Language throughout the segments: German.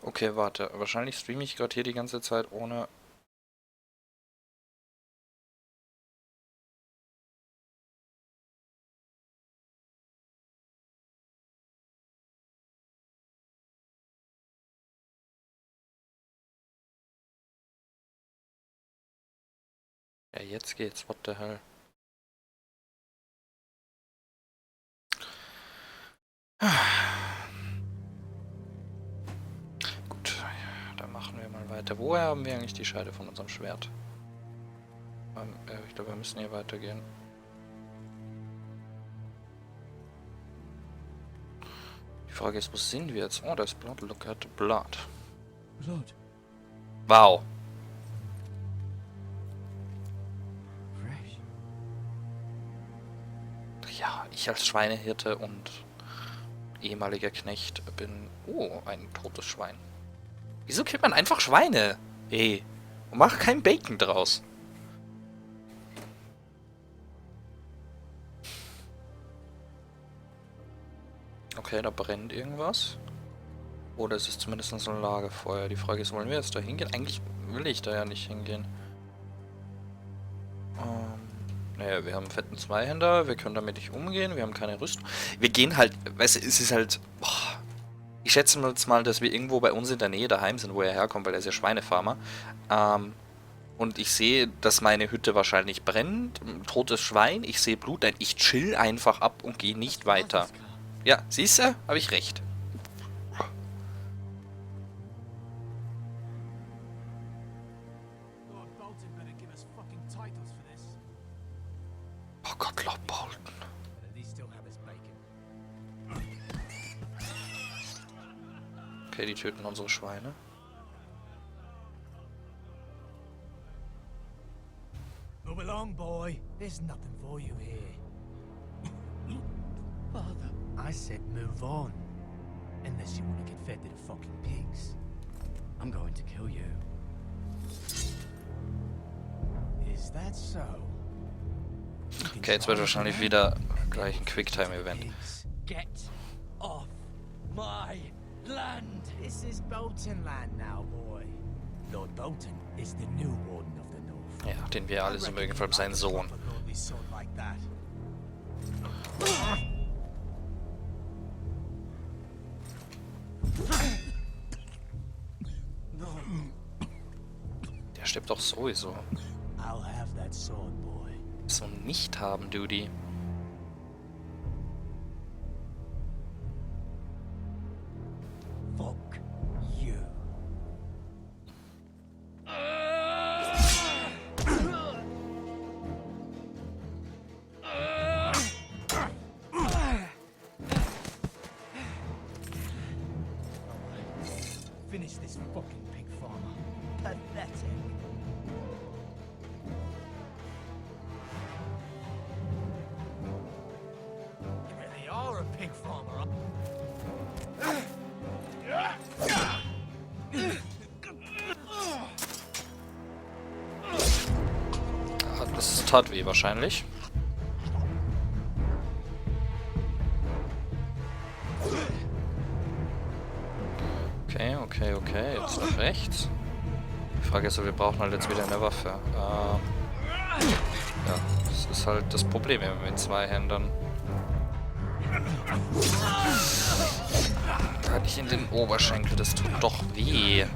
Okay, warte. Wahrscheinlich streame ich gerade hier die ganze Zeit ohne... Ja, jetzt geht's. What the hell? Gut, dann machen wir mal weiter. Woher haben wir eigentlich die Scheide von unserem Schwert? Ich glaube, wir müssen hier weitergehen. Die Frage ist, wo sind wir jetzt? Oh, da ist Blood. Look at the blood. Blood. Wow. Fresh. Ja, ich als Schweinehirte und ehemaliger Knecht bin... Oh, ein totes Schwein. Wieso killt man einfach Schweine? Ey, und mach kein Bacon draus. Okay, da brennt irgendwas. Oder es ist zumindest ein Lagerfeuer. Die Frage ist, wollen wir jetzt da hingehen? Eigentlich will ich da ja nicht hingehen. Naja, wir haben einen fetten Zweihänder, wir können damit nicht umgehen, wir haben keine Rüstung. Wir gehen halt, weißt du, es ist halt... Boah, ich schätze jetzt mal, dass wir irgendwo bei uns in der Nähe daheim sind, wo er herkommt, weil er ist ja Schweinefarmer. Und ich sehe, dass meine Hütte wahrscheinlich brennt. Ein totes Schwein, ich sehe Blut, ich chill einfach ab und gehe nicht weiter. Ja, siehst du? Habe ich recht. Oh Gott, Lord Bolton. Okay, die töten unsere Schweine. Move along, boy. There's nothing for you here. Father. I said move on. Unless you want to get fed to the fucking pigs. I'm going to kill you. Is that so? Okay, jetzt wird wahrscheinlich wieder gleich ein Quicktime-Event. Get off my land. This is Bolton land now, boy. Lord Bolton is the new warden of the North. Ja, den wir alle so mögen, vor allem seinen Sohn. Der stirbt doch sowieso. I'll have that sword, boy. So nicht haben, Duty. Fuck you. Finish this fucking pig farmer. Pathetic. You really are a pig farmer. Das tat weh wahrscheinlich. Okay, jetzt nach rechts. Die Frage ist, wir brauchen halt jetzt wieder eine Waffe. Ja, das ist halt das Problem mit zwei Händern. Halt nicht in den Oberschenkel, das tut doch weh.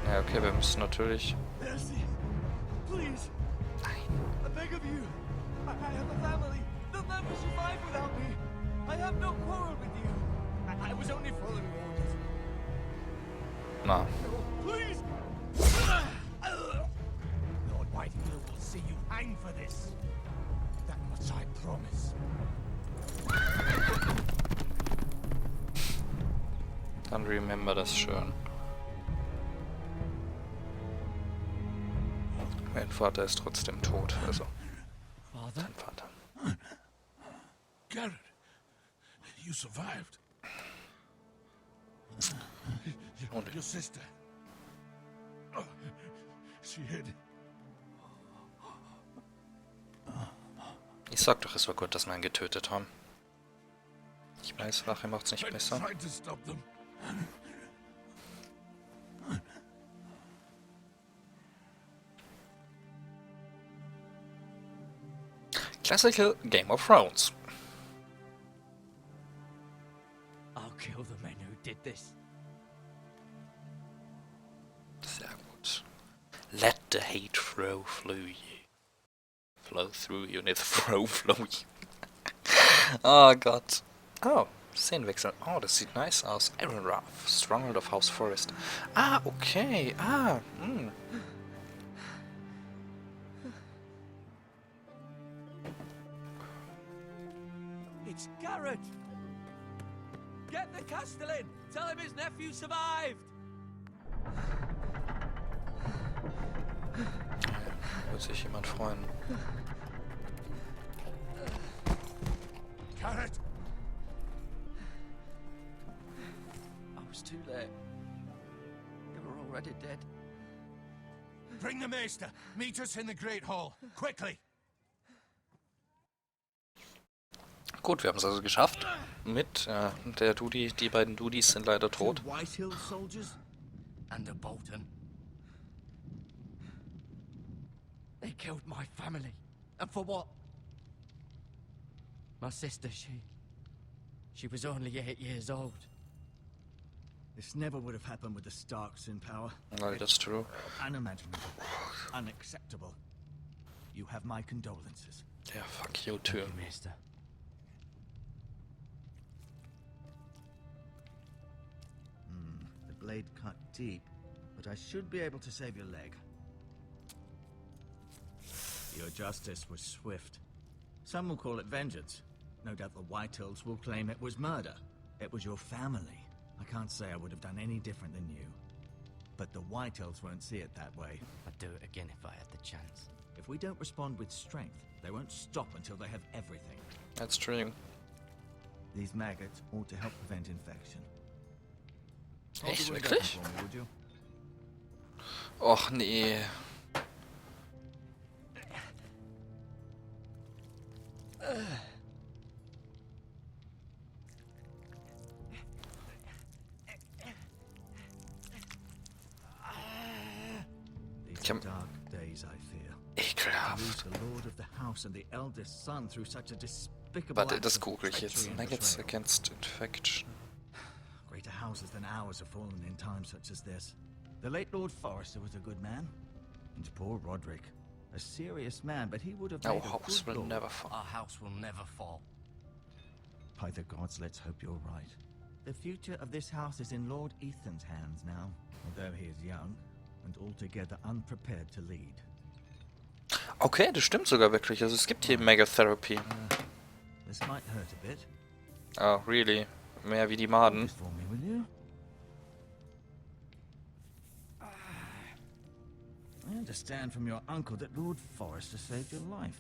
Ja, okay, wir müssen natürlich... Please. I beg of you. I have a family. They'll never survive without me. I have no quarrel with you. I was only following orders. Na. Please. Lord Whitehill will see you hang for this. That much I promise. Dann remember das schön. Mein Vater ist trotzdem tot, also sein Vater. Garrett, you survived. Und Your sister. she hid. Ich sag doch, es war gut, dass wir ihn getötet haben. Ich weiß, Rache macht's nicht I besser. tried to stop them. Classical Game of Thrones. I'll kill the men who did this. Sehr gut. Let the hate flow through you. Flow through you, nicht flow you. Oh Gott. Oh, Szenenwechsel. Oh, das sieht nice aus. Iron Wrath, Stronghold of House Forest. Ah, okay. Ah, It's Garrett! Get the Castellan! Tell him his nephew survived! Wird sich jemand freuen. Garrett! I was too late. They were already dead. Bring the Maester. Meet us in the Great Hall. Quickly! Gut, wir haben es also geschafft. Mit der Dudi, die beiden Dudis sind leider tot. Whitehill soldiers? And a Bolton. They killed my family. And for what? My sister, she was only 8 years old. This never would have happened with the Starks in power. No, that's true. Unimaginable. Unacceptable. You have my condolences. Ja, fuck you too. Maester. The blade cut deep, but I should be able to save your leg. Your justice was swift. Some will call it vengeance. No doubt the Whitehills will claim it was murder. It was your family. I can't say I would have done any different than you. But the Whitehills won't see it that way. I'd do it again if I had the chance. If we don't respond with strength, they won't stop until they have everything. That's true. These maggots ought to help prevent infection. Echt, Hold the weight wirklich? open for me, would you? Och nee. These are dark days, I fear. To lose Ekelhaft. the lord of the house and the eldest son through such a despicable Warte, act das of google ich jetzt. treachery and Maggots betrayal. against infection. Greater houses than ours have fallen in times such as this. The late Lord Forrester was a good man. And poor Roderick. A serious man, but he would have Our made a house good will lord. never fall. Our house will never fall. By the gods, let's hope you're right. The future of this house is in Lord Ethan's hands now, although he is young and altogether unprepared to lead. Okay, das stimmt sogar wirklich. Also es gibt hier Megatherapy. This might hurt a bit. Oh, really? Mehr wie die Maden. This for me, will you? I understand from your uncle that Lord Forrester saved your life.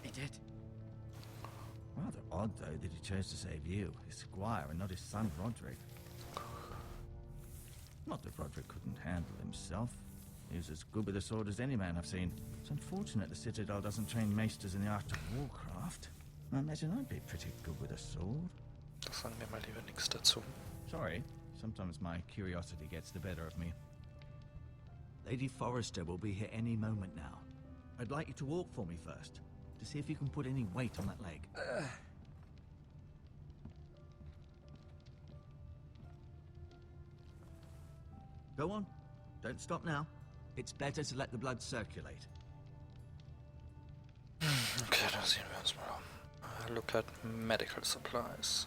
He did. Rather odd, though, that he chose to save you, his squire, and not his son Roderick. Not that Roderick couldn't handle himself. He was as good with a sword as any man I've seen. It's unfortunate the Citadel doesn't train maesters in the art of warcraft. I imagine I'd be pretty good with a sword. Da sagen wir mal lieber nichts dazu. Sorry, sometimes my curiosity gets the better of me. Lady Forrester will be here any moment now. I'd like you to walk for me first, to see if you can put any weight on that leg. Go on. Don't stop now. It's better to let the blood circulate. Okay, da sehen wir uns mal um. Look at medical supplies.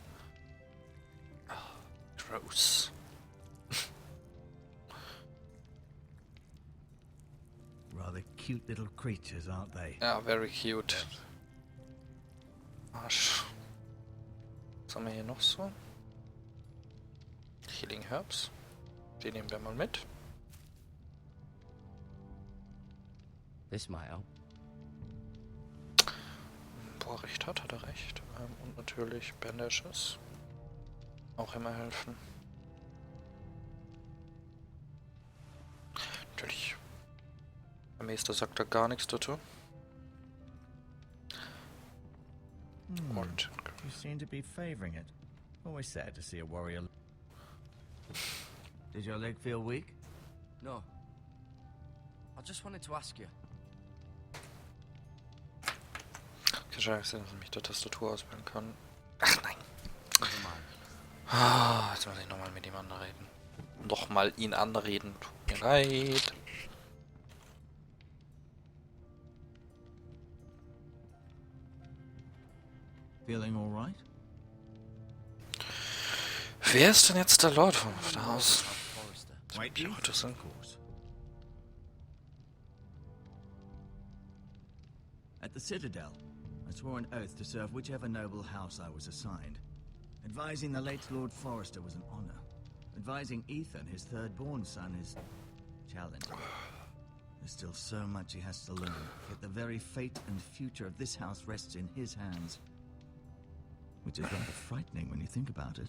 Oh, gross. Rather cute little creatures, aren't they? Ja, very cute. Arsch. Was haben wir hier noch so? Healing Herbs. Die nehmen wir mal mit. This might help. Boah, recht hat er recht. Und natürlich Bandages. Auch immer helfen. Natürlich Der Meister sagt da gar nichts dazu. Und You seem to be favoring it. Always sad to see a warrior. Did your leg feel weak? No. I just wanted to ask you. Scheiße, dass ich mich der Tastatur auswählen kann. Ach nein. Never mind. Ah, jetzt muss ich nochmal mit ihm anreden. Nochmal ihn anreden. Tut mir leid. Feeling all right? Wer ist denn jetzt der Lord vom Haus? Forrester. White Ja, das sind- of course. At the Citadel, I swore an oath to serve whichever noble house I was assigned. Advising the late Lord Forrester was an honor. Advising Ethan, his third-born son, is challenging. There's still so much he has to learn, yet the very fate and future of this house rests in his hands. Which is rather frightening when you think about it.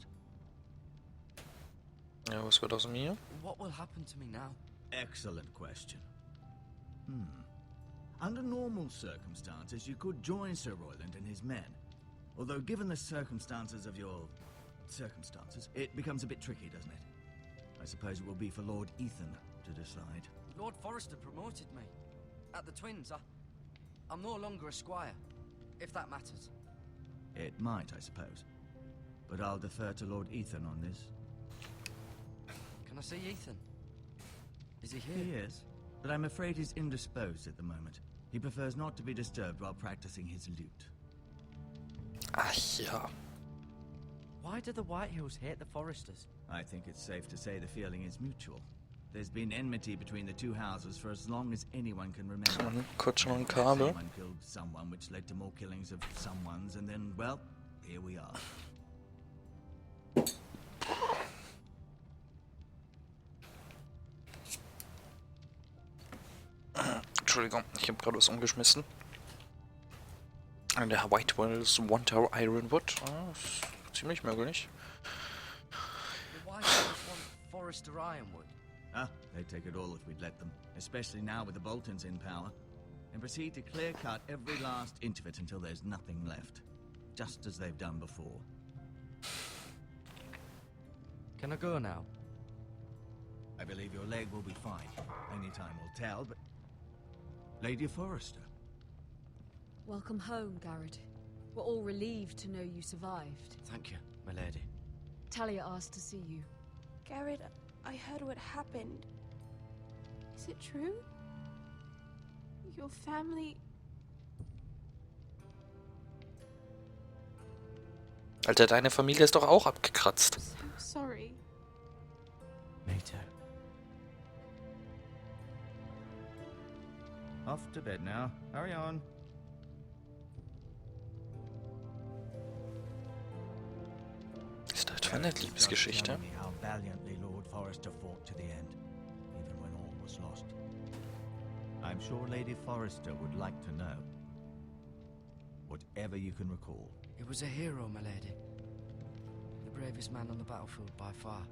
Ja, was wird aus mir? What will happen to me now? Excellent question. Under normal circumstances, you could join Sir Royland and his men. Although, given the circumstances of your circumstances, it becomes a bit tricky, doesn't it? I suppose it will be for Lord Ethan to decide. Lord Forrester promoted me. At the Twins, I'm no longer a squire, if that matters. It might, I suppose. But I'll defer to Lord Ethan on this. Can I see Ethan? Is he here? He is, but I'm afraid he's indisposed at the moment. He prefers not to be disturbed while practicing his lute. Ach ja. Why do the Whitehills hate the Forresters? I think it's safe to say the feeling is mutual. There's been enmity between the two houses for as long as anyone can remember. Kurz schon ein Kabel. Someone killed someone, which led to more killings of someones, and then, well, here we are. Entschuldigung, ich habe gerade was umgeschmissen. Der White Walls want our Ironwood. Ah, ist ziemlich möglich. The Whitehills want Forrester Ironwood. Ah, they'd take it all if we'd let them, especially now with the Boltons in power, and proceed to clear-cut every last inch of it until there's nothing left, just as they've done before. Can I go now? I believe your leg will be fine. Only time will tell, but... Lady Forrester. Welcome home, Garrett. We're all relieved to know you survived. Thank you, my lady. Talia asked to see you. Garrett, I heard what happened. Is it true? Your family... Alter, deine Familie ist doch auch abgekratzt. So sorry. Me too. Off to bed now. Hurry on. Ist das für eine Liebesgeschichte? Tell me how valiantly Lord Forrester fought to the end, even when all was lost. I'm sure Lady Forrester would like to know. Whatever you can recall. He was a hero, my lady. The bravest man on the battlefield by far.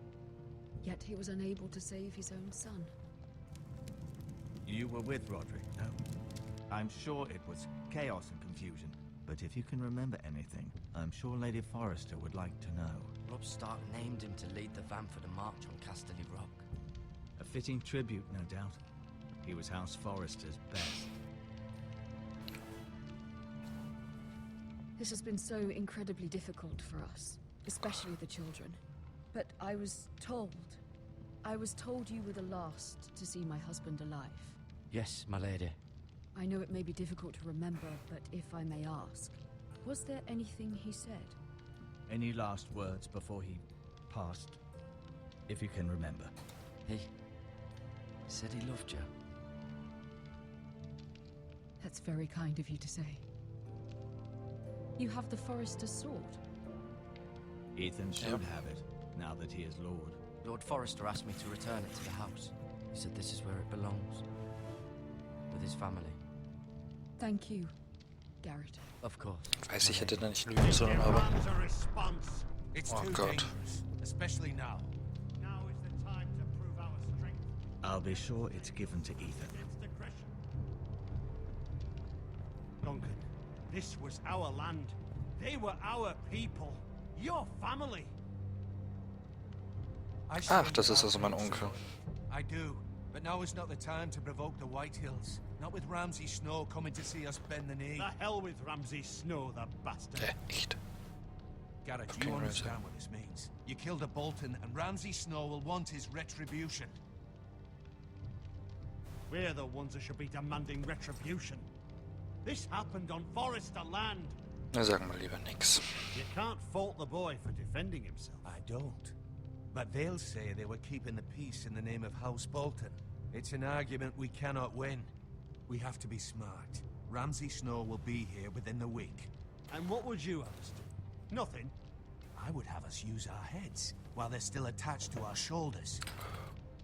Yet he was unable to save his own son. You were with Roderick, no? I'm sure it was chaos and confusion. But if you can remember anything, I'm sure Lady Forrester would like to know. Robb Stark named him to lead the van for the march on Casterly Rock. A fitting tribute, no doubt. He was House Forrester's best. This has been so incredibly difficult for us, especially the children. But I was told you were the last to see my husband alive. Yes, my lady. I know it may be difficult to remember, but if I may ask, was there anything he said? Any last words before he passed? If you can remember. He said he loved you. That's very kind of you to say. You have the Forrester's sword. Ethan should have it, now that he is Lord. Lord Forrester asked me to return it to the house. He said this is where it belongs. With his family. Thank you, Garrett. Of course. Weiß ich hätte da nicht lügen sollen, aber... a response. It's Oh, too God. dangerous, especially now. Now is the time to prove our strength I'll be sure it's given to Ethan. against aggression. Duncan. This was our land. They were our people. Your family. I Ach, say das ist that also mein hurts Onkel. somebody. I do, but now is not the time to provoke the Whitehills. Not with Ramsay Snow coming to see us bend the knee. The hell with Ramsay Snow, the bastard. Echt? Garrett, Okay, you Ramsay. understand what this means. You killed a Bolton, and Ramsay Snow will want his retribution. We're the ones that should be demanding retribution. This happened on Forester land. Na, sagen wir lieber nix. You can't fault the boy for defending himself. I don't. But they'll say they were keeping the peace in the name of House Bolton. It's an argument we cannot win. We have to be smart. Ramsay Snow will be here within the week. And what would you have us do? Nothing. I would have us use our heads while they're still attached to our shoulders.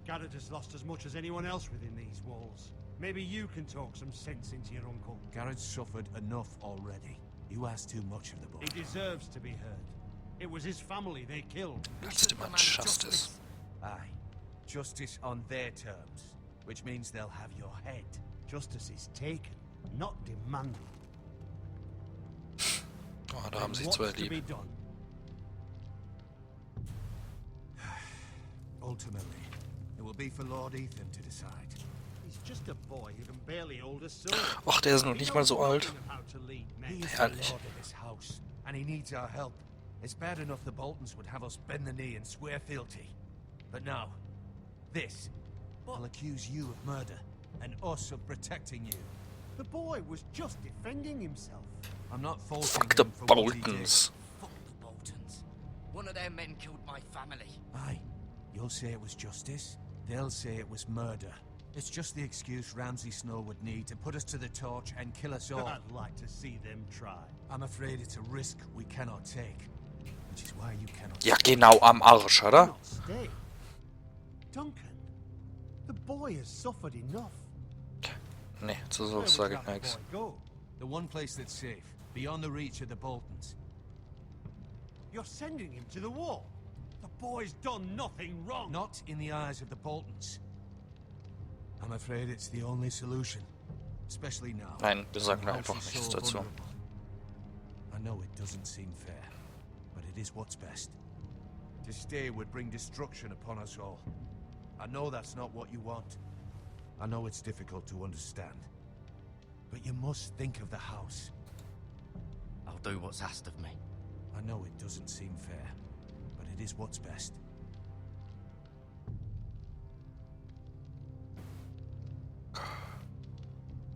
Garrett has lost as much as anyone else within these walls. Maybe you can talk some sense into your uncle. Garrett's suffered enough already. You ask too much of the boy. He deserves to be heard. It was his family they killed. Let's demand justice. Aye. Justice on their terms, which means they'll have your head. Justice is taken, not demanded. Oh, da haben sich What's zwei to be lieb. done? Ultimately, it will be for Lord Ethan to decide. He's just a boy who can barely hold a sword. Ach, der ist noch nicht mal so alt. He knows nothing of how to lead men. He is the Herrlich. lord of this house, and he needs our help. It's bad enough the Boltons would have us bend the knee and swear fealty. But now, this. I'll accuse you of murder, and us of protecting you. The boy was just defending himself. I'm not faulting Fuck the him for what he did. Boltons. Fuck the Boltons. One of their men killed my family. Aye. You'll say it was justice. They'll say it was murder. It's just the excuse Ramsay Snow would need to put us to the torch and kill us all. I'd like to see them try. I'm afraid it's a risk we cannot take. Which is why you cannot... Ja, genau am Arsch, oder? Not stay. Duncan, the boy has suffered enough. Nee, zu Where sowas would sage ich that nix. boy go? The one place that's safe, beyond the reach of the Boltons. You're sending him to the wall. The boy's done nothing wrong. Not in the eyes of the Boltons. I'm afraid it's the only solution. Especially now. Nein, wir sagen when einfach House is nichts so dazu. vulnerable. I know it doesn't seem fair, but it is what's best. To stay would bring destruction upon us all. I know that's not what you want. I know it's difficult to understand. But you must think of the house. I'll do what's asked of me. I know it doesn't seem fair, but it is what's best.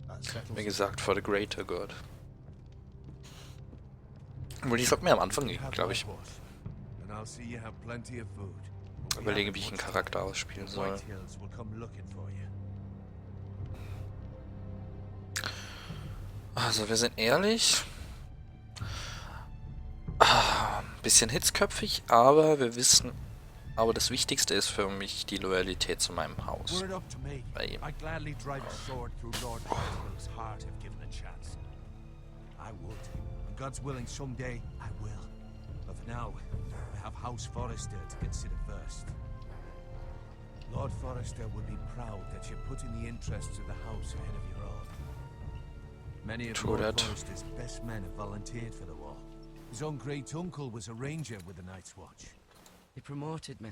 That settles Wie it. gesagt, for the greater good. Obwohl, die hat mir am Anfang You have glaube my ich. horse, and I'll see you have plenty of food. But we Überlege, haven't wie ich einen much time. Charakter ausspielen The soll. Whitehills will come looking for you. Also, wir sind ehrlich. Ein bisschen hitzköpfig, aber wir wissen. Aber das Wichtigste ist für mich die Loyalität zu meinem Haus. Were it up to me, Bei ihm. I'd gladly drive a sword through Lord Whitehill's heart if given a chance. I would. And God's willing, someday I will. But for now, I have House Forester to consider first. Lord Forester would be proud that you're putting the interests of the house ahead of your own. Many of True Lord that. Forester's best men have volunteered for the war. His own great uncle was a ranger with the Night's Watch. He promoted me.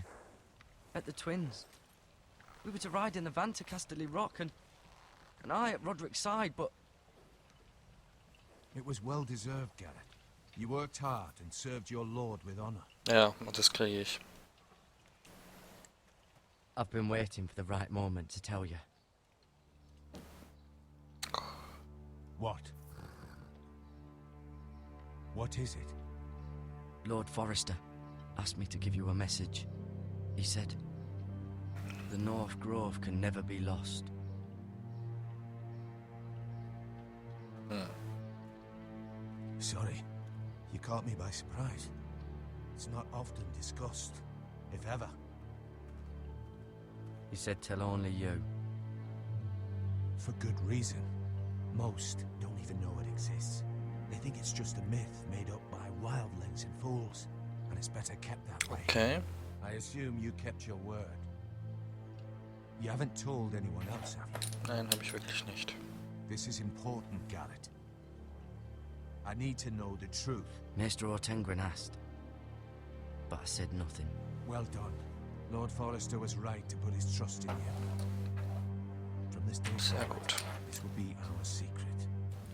At the Twins. We were to ride in the van to Casterly Rock and I at Roderick's side, but It was well deserved, Garrett. You worked hard and served your lord with honor. Ja, das kriege ich. I've been waiting for the right moment to tell you. What? What is it? Lord Forester asked me to give you a message. He said, the North Grove can never be lost. Sorry, you caught me by surprise. It's not often discussed, if ever. He said tell only you. For good reason. Most don't even know it exists. They think it's just a myth made up by wildlings and fools, and it's better kept that way. Okay. I assume you kept your word. You haven't told anyone else, have you? Nein, habe ich wirklich nicht. This is important, Garrett. I need to know the truth. Maester Ortengren asked, but I said nothing. Well done. Lord Forrester was right to put his trust in you. From this day Sehr forward, gut. this will be our secret.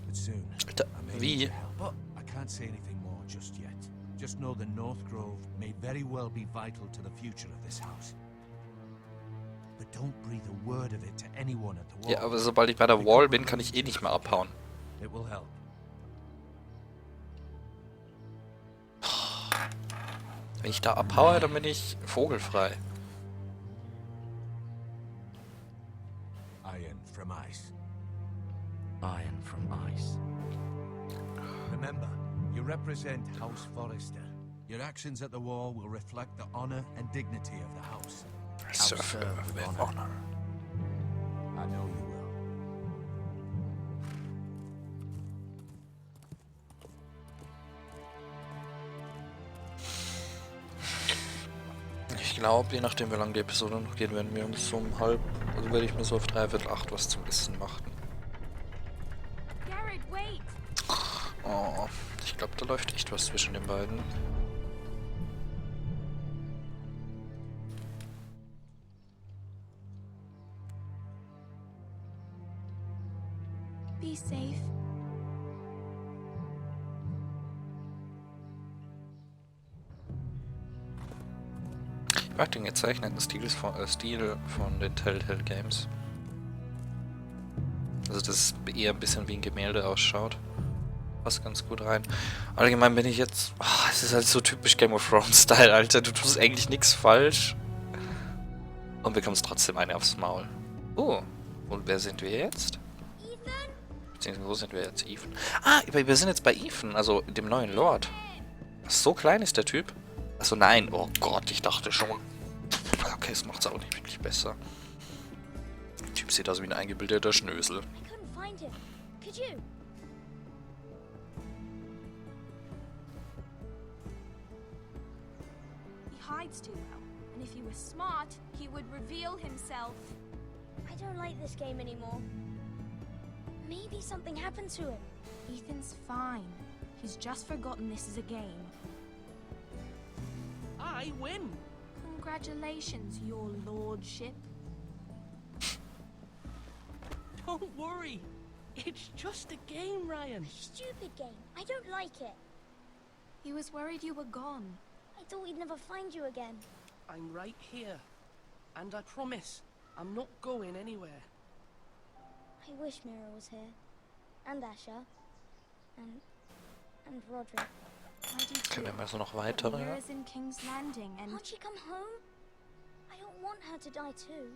But soon, Alter, I may need wie? your help. But I can't say anything more just yet. Just know the North Grove may very well be vital to the future of this house. But don't breathe a word of it to anyone at the wall. Ja, aber sobald ich bei der Wall bin, kann ich eh nicht mehr abhauen. It will help. Wenn ich da abhaue, dann bin ich vogelfrei. Iron from ice. Iron from ice. Remember, you represent House Forrester. Your actions at the wall will reflect the honor and dignity of the house. Surfe with honor. I know you will. Ich glaube, je nachdem wie lange die Episode noch geht, werden wir uns so um halb, also werde ich mir so auf 7:45 was zum Essen machen. Garrett, wait! Oh, ich glaube, da läuft echt was zwischen den beiden. Be safe. Ich mag den gezeichneten Stil von den Telltale Games. Also das ist eher ein bisschen wie ein Gemälde ausschaut. Passt ganz gut rein. Allgemein bin ich jetzt... es ist halt so typisch Game of Thrones Style, Alter. Du tust eigentlich nichts falsch. Und bekommst trotzdem eine aufs Maul. Oh, und wer sind wir jetzt? Ethan? Beziehungsweise wo sind wir jetzt? Ethan. Ah, wir sind jetzt bei Ethan, also dem neuen Lord. So klein ist der Typ? Achso, nein. Oh Gott, ich dachte schon. Okay, es macht's auch nicht wirklich besser. Der Typ sieht aus wie ein eingebildeter Schnösel. I couldn't find him. Could you? He hides too well, and if he was smart, he would reveal himself. I don't like this game anymore. Maybe something happened to him. Ethan's fine. He's just forgotten this is a game. I win! Congratulations, your lordship. Don't worry. It's just a game, Ryan. Stupid game. I don't like it. He was worried you were gone. I thought we'd never find you again. I'm right here. And I promise, I'm not going anywhere. I wish Mira was here. And Asher. And Roderick. I do too. Können wir also noch But weitere? Mira's in King's Landing, and Can't she come home? I don't want her to die too.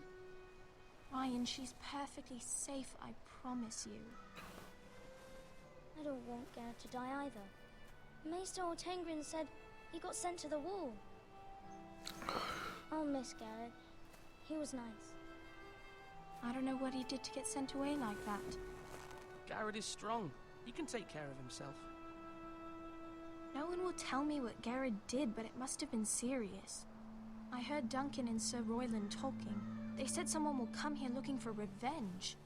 Ryan, she's perfectly safe, I promise you. I don't want Garrett to die either. Maester Ortengren said he got sent to the wall. I'll miss Garrett. He was nice. I don't know what he did to get sent away like that. Garrett is strong. He can take care of himself. No one will tell me what Garrett did, but it must have been serious. I heard Duncan and Sir Royland talking. They said someone will come here looking for revenge.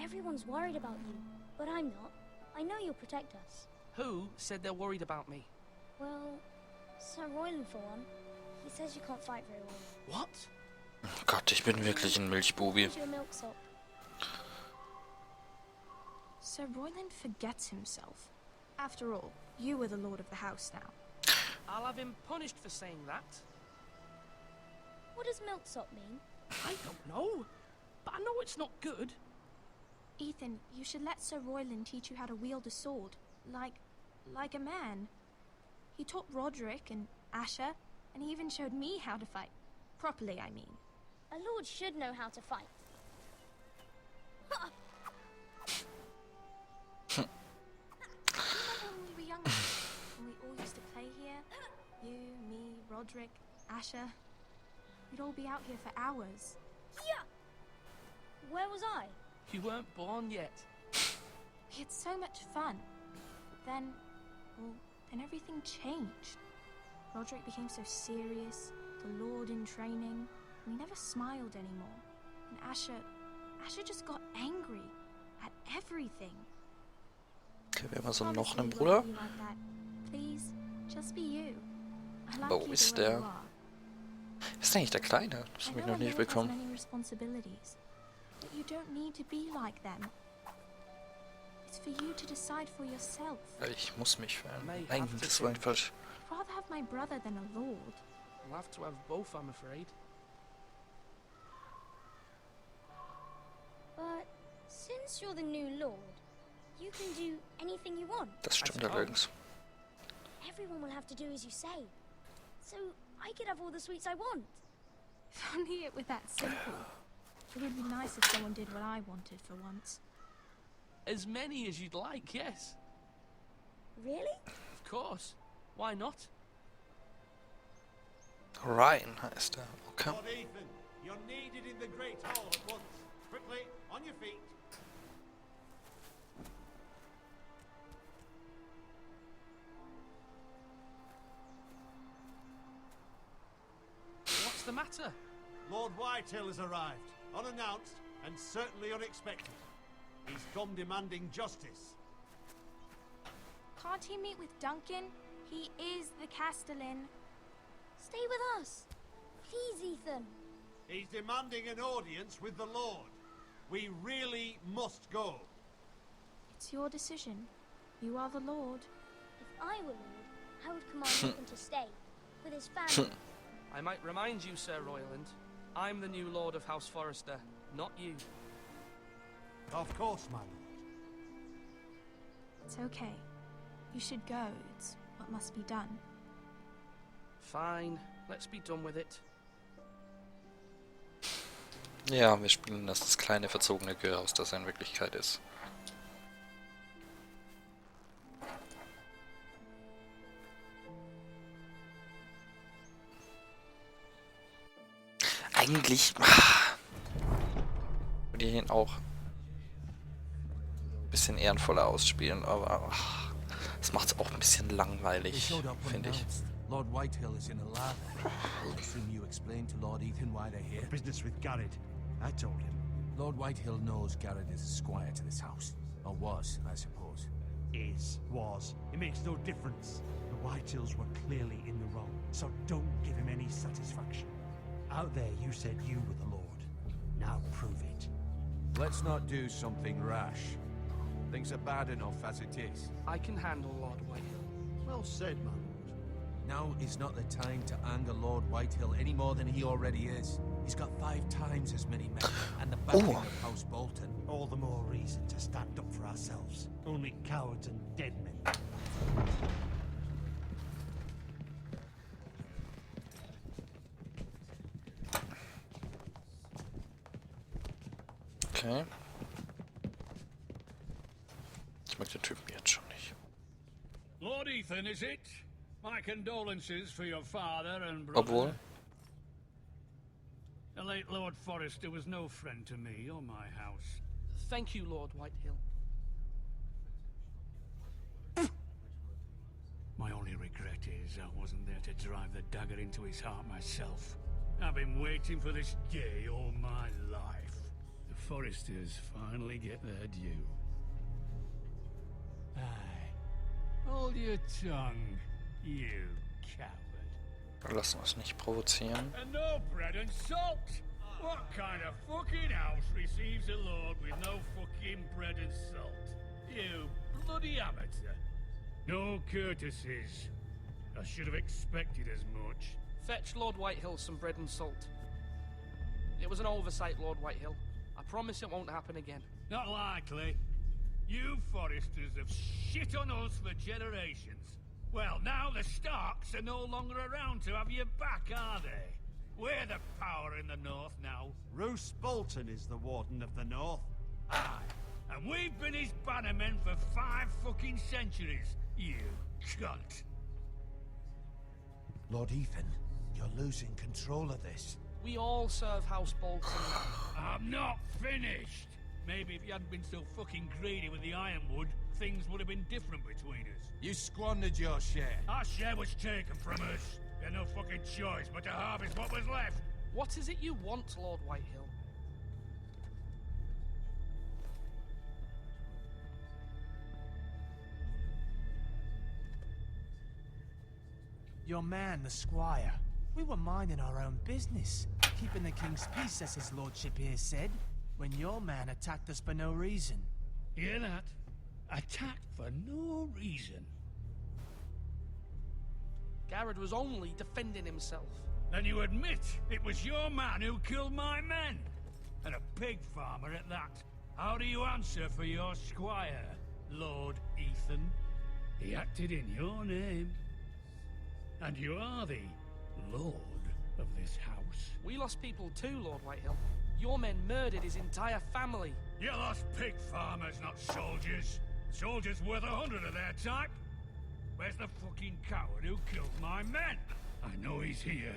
Everyone's worried about you, but I'm not. I know you'll protect us. Who said they're worried about me? Well, Sir Royland for one. He says you can't fight very well. What? Oh Gott, ich bin wirklich ein Milchbubi. Here's your milksop. Sir Royland forgets himself. After all, you are the lord of the house now. I'll have him punished for saying that. What does milksop mean? I don't know. But I know it's not good. Ethan, you should let Sir Royland teach you how to wield a sword. Like a man. He taught Roderick and Asher, and he even showed me how to fight. Properly, I mean. A lord should know how to fight. Remember when we were younger, and we all used to play here? You, me, Roderick, Asher. We'd all be out here for hours. Yeah. Where was I? You weren't born yet. We had so much fun. Then everything changed. Roderick became so serious, the Lord in training, and he never smiled anymore. And Asher just got angry at everything. Okay, wir haben also Promise noch me einen you Bruder. won't be like that. Please, just be you. I like Wo you ist the way der? you are. Ist eigentlich der Kleine? Das I habe ich know noch a nicht lord has bekommen. many responsibilities, but you don't need to be like them. It's for you to decide for yourself. Ich muss mich verändern. May Nein, have to das war change. falsch. I'd rather have my brother than a lord. We'll have to have both, I'm afraid. But since you're the new lord, you can do anything you want. Das stimmt suppose. allerdings. Everyone will have to do as you say. So I could have all the sweets I want. If only it were that simple. It would be nice if someone did what I wanted for once. As many as you'd like, yes. Really? Of course. Why not? Ryan heißt er. Okay. Lord Ethan, you're needed in the Great Hall at once. Quickly, on your feet. What's the matter? Lord Whitehill has arrived, unannounced and certainly unexpected. He's come demanding justice. Can't he meet with Duncan? He is the Castellan. Stay with us. Please, Ethan. He's demanding an audience with the Lord. We really must go. It's your decision. You are the Lord. If I were lord, I would command Ethan to stay with his family. I might remind you, Sir Royland, I'm the new Lord of House Forrester, not you. Of course, my lord. It's okay. You should go. It's what must be done. Fine, let's be done with it. Ja, wir spielen das kleine verzogene Gehör aus, das er in Wirklichkeit ist. Eigentlich würde ich ihn auch ein bisschen ehrenvoller ausspielen, aber das macht es auch ein bisschen langweilig, finde ich. Lord Whitehill is in a lather. I assume you explained to Lord Ethan why they're here. Business with Garrett. I told him. Lord Whitehill knows Garrett is a squire to this house. Or was, I suppose. Was. It makes no difference. The Whitehills were clearly in the wrong, so don't give him any satisfaction. Out there, you said you were the Lord. Now prove it. Let's not do something rash. Things are bad enough as it is. I can handle Lord Whitehill. Well said, my lord. Now is not the time to anger Lord Whitehill any more than he already is. He's got 5 times as many men, and the backing of House Bolton. All the more reason to stand up for ourselves. Only cowards and dead men. Okay. Ich mag den Typen jetzt schon nicht. Lord Ethan, is it? My condolences for your father and brother. Obwohl. The late Lord Forrester was no friend to me or my house. Thank you, Lord Whitehill. My only regret is I wasn't there to drive the dagger into his heart myself. I've been waiting for this day all my life. The Forresters finally get their due. Aye. Hold your tongue, you coward. Lassen wir es nicht provozieren. And no bread and salt! What kind of fucking house receives a lord with no fucking bread and salt? You bloody amateur. No courtesies. I should have expected as much. Fetch Lord Whitehill some bread and salt. It was an oversight, Lord Whitehill. I promise it won't happen again. Not likely. You Forresters have shit on us for generations. Well, now the Starks are no longer around to have your back, are they? We're the power in the north now. Roose Bolton is the Warden of the North. Aye. And we've been his bannermen for 5 fucking centuries, you cunt. Lord Ethan, you're losing control of this. We all serve House Bolton. I'm not finished. Maybe if you hadn't been so fucking greedy with the ironwood, things would have been different between us. You squandered your share. Our share was taken from us. We had no fucking choice but to harvest what was left. What is it you want, Lord Whitehill? Your man, the squire. We were minding our own business, keeping the king's peace, as his lordship here said, when your man attacked us for no reason. Hear that? Attacked for no reason. Garrett was only defending himself. Then you admit it was your man who killed my men? And a pig farmer at that. How do you answer for your squire, Lord Ethan? He acted in your name. And you are the lord of this house. We lost people too, Lord Whitehill. Your men murdered his entire family. You lost pig farmers, not soldiers. Soldiers worth 100 of their type. Where's the fucking coward who killed my men? I know he's here.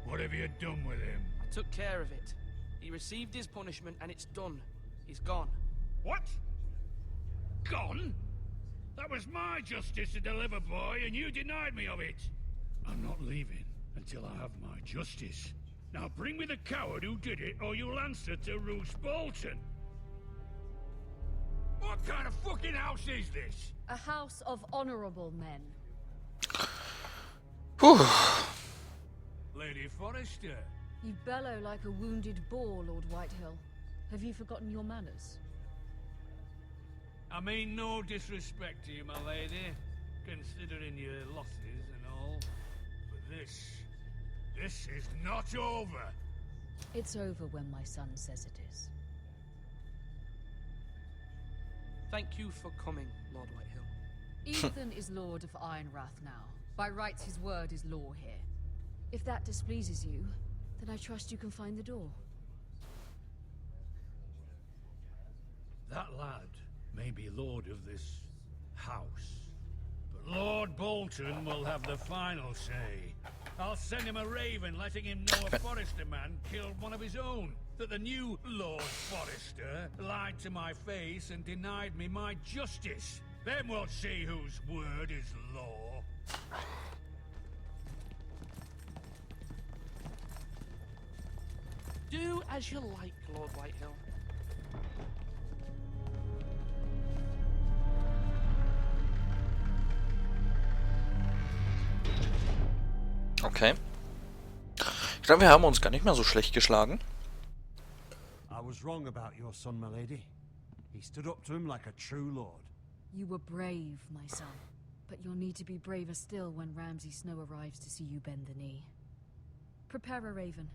What have you done with him? I took care of it. He received his punishment and it's done. He's gone. What? Gone? That was my justice to deliver, boy, and you denied me of it. I'm not leaving until I have my justice. Now bring me the coward who did it, or you'll answer to Roose Bolton. What kind of fucking house is this? A house of honorable men. Puh. Lady Forrester. You bellow like a wounded boar, Lord Whitehill. Have you forgotten your manners? I mean no disrespect to you, my lady, considering your losses and all. But this is not over. It's over when my son says it is. Thank you for coming, Lord Whitehill. Ethan is Lord of Ironrath now. By rights, his word is law here. If that displeases you, then I trust you can find the door. That lad may be lord of this house, but Lord Bolton will have the final say. I'll send him a raven letting him know a Forrester man killed one of his own. That the new Lord Forrester lied to my face and denied me my justice. Then we'll see whose word is law. Do as you like, Lord Whitehill. Okay. Ich glaube, wir haben uns gar nicht mehr so schlecht geschlagen. I was wrong about your son, my lady. He stood up to him like a true lord. You were brave, my son. But you'll need to be braver still when Ramsay Snow arrives to see you bend the knee. Prepare a raven.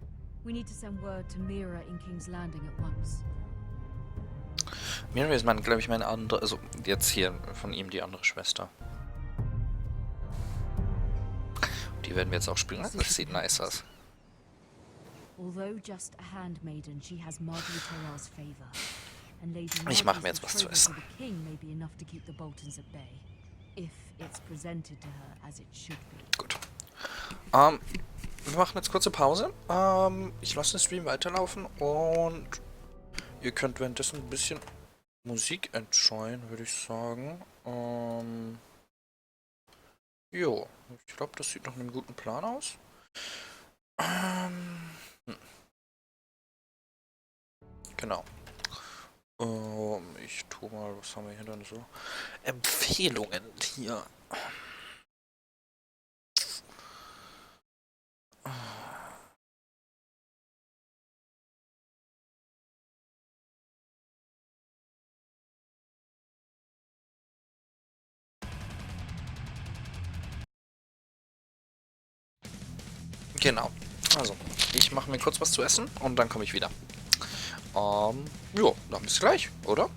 We need to send word to Mira in King's Landing at once. Mira ist, glaube ich, meine andere, also jetzt hier von ihm die andere Schwester. Die werden wir jetzt auch spielen. Das sieht nice aus. Although just a handmaiden, she has Marjorie Tyrell's favor. And Lady Ich mache mir Marjorie's jetzt was zu betrothal essen. to the king may be enough to keep the Boltons at bay, if it's presented to her as it should be. Gut. Wir machen jetzt kurze Pause. Ich lasse den Stream weiterlaufen und ihr könnt währenddessen ein bisschen Musik enjoyen, würde ich sagen. Jo, ich glaube, das sieht nach einem guten Plan aus. Genau. Ich tue mal, was haben wir hier dann so? Empfehlungen hier. Genau. Also, ich mache mir kurz was zu essen und dann komme ich wieder. Jo, dann bis gleich, oder?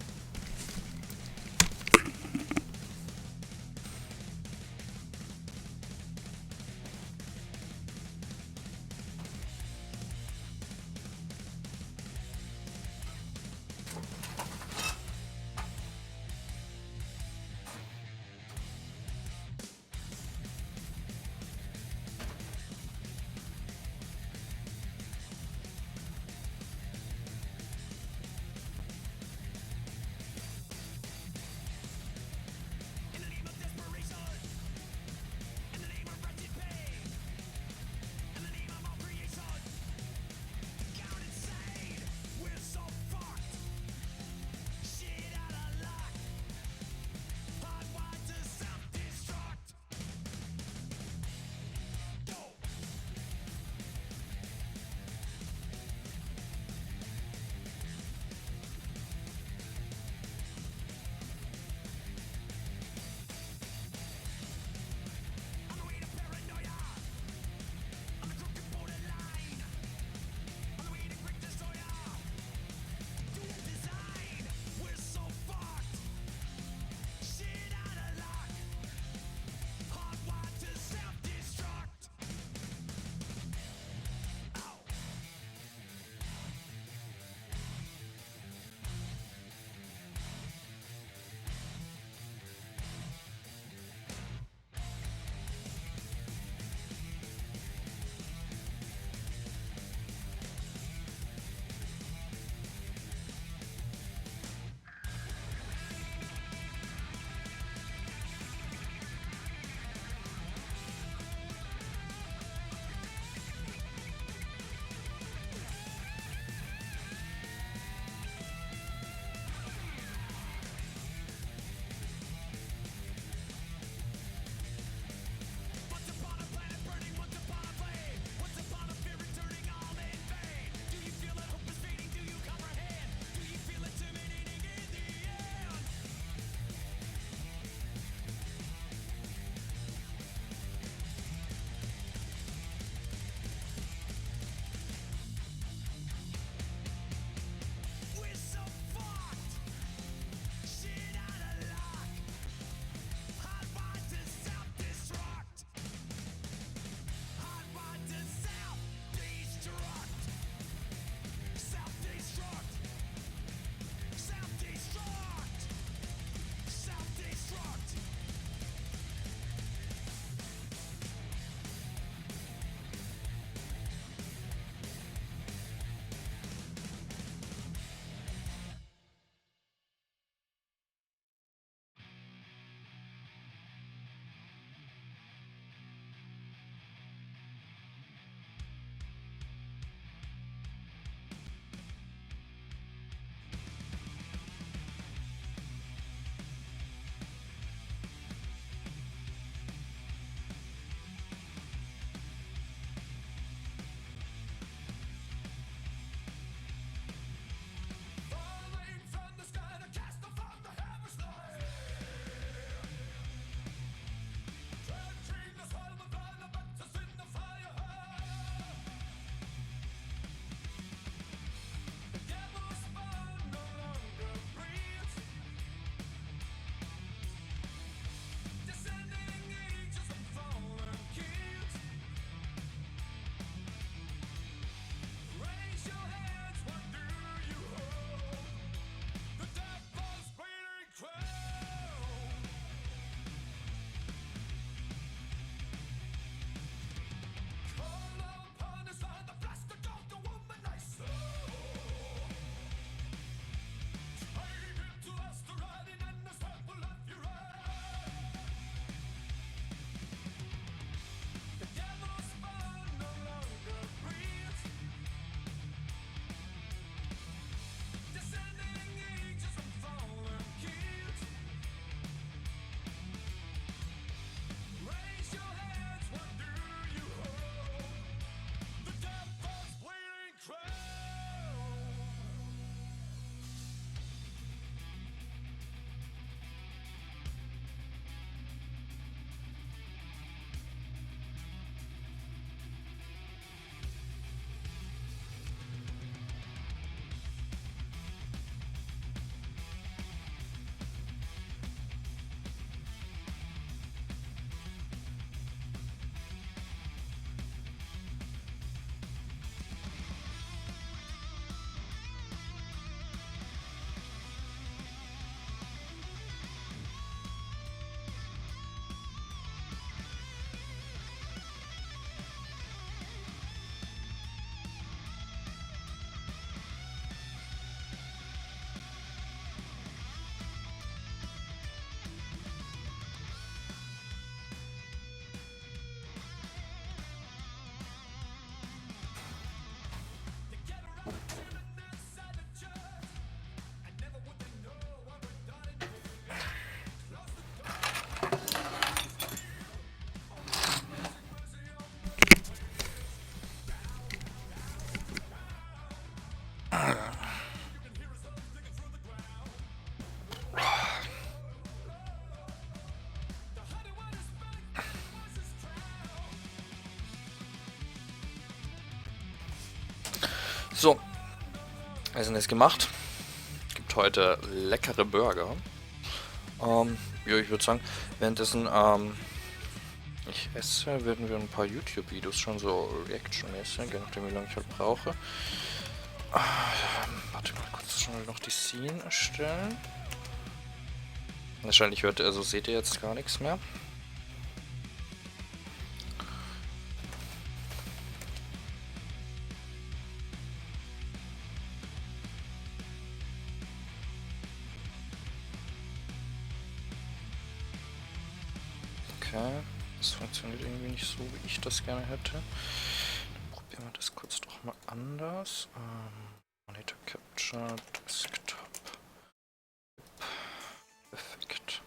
So, wir sind jetzt gemacht. Gibt heute leckere Burger. Ja, ich würde sagen, währenddessen ich esse, werden wir ein paar YouTube-Videos schon so Reaction-mäßig, je nachdem wie lange ich halt brauche. Warte mal kurz schnell noch die Scene erstellen. Wahrscheinlich also seht ihr jetzt gar nichts mehr. Okay, das funktioniert irgendwie nicht so, wie ich das gerne hätte. Dann probieren wir das kurz doch mal anders. Monitor Capture, Desktop. Perfekt.